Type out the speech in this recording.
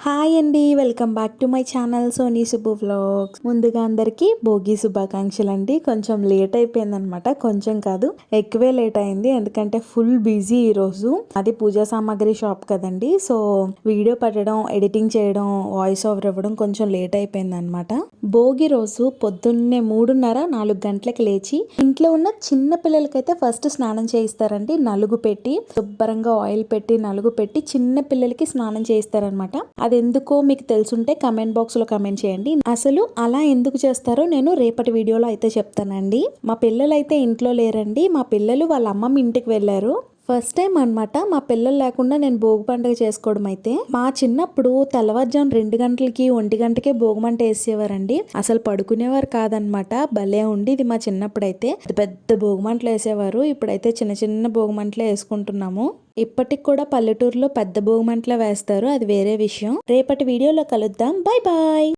Hi అండి, welcome back to my channel Soni Subbu vlogs. ముందుగా అందరికీ భోగి శుభాకాంక్షలు అండి. కొంచెం లేట్ అయిపోయిందనమాట, కొంచెం కాదు ఎక్కువే లేట్ అయింది, ఎందుకంటే ఫుల్ బిజీ ఈరోజు. అది పూజా సామాగ్రి షాప్ కదండి, సో వీడియో పెట్టడం, ఎడిటింగ్ చేయడం, వాయిస్ ఓవర్ ఇవ్వడం కొంచెం లేట్ అయిపోయింది అనమాట. భోగి రోజు పొద్దున్నే 3:30-4 గంటలకు లేచి ఇంట్లో ఉన్న చిన్న పిల్లలకైతే ఫస్ట్ స్నానం చేయిస్తారండి. నలుగు పెట్టి శుభ్రంగా ఆయిల్ పెట్టి నలుగు పెట్టి చిన్న పిల్లలకి స్నానం చేయిస్తారనమాట. అది ఎందుకో మీకు తెలుసుంటే కమెంట్ బాక్స్ లో కమెంట్ చేయండి. అసలు అలా ఎందుకు చేస్తారో నేను రేపటి వీడియోలో అయితే చెప్తానండి. మా పిల్లలు అయితే ఇంట్లో లేరండి, మా పిల్లలు వాళ్ళ అమ్మమ్మ ఇంటికి వెళ్ళారు. ఫస్ట్ టైం అనమాట మా పిల్లలు లేకుండా నేను భోగి పండుగ చేసుకోవడం. అయితే మా చిన్నప్పుడు తెల్లవారుజాము 2 గంటలకి 1 గంటకే భోగిమంట వేసేవారండి. అసలు పడుకునేవారు కాదనమాట. భలే ఉండేది మా చిన్నప్పుడు. అయితే పెద్ద భోగిమంటలు వేసేవారు. ఇప్పుడైతే చిన్న చిన్న భోగిమంటలే వేసుకుంటున్నాము. ఇప్పటికి కూడా పల్లెటూరులో పెద్ద భోగిమంటలే వేస్తారు, అది వేరే విషయం. రేపటి వీడియోలో కలుద్దాం. Bye bye.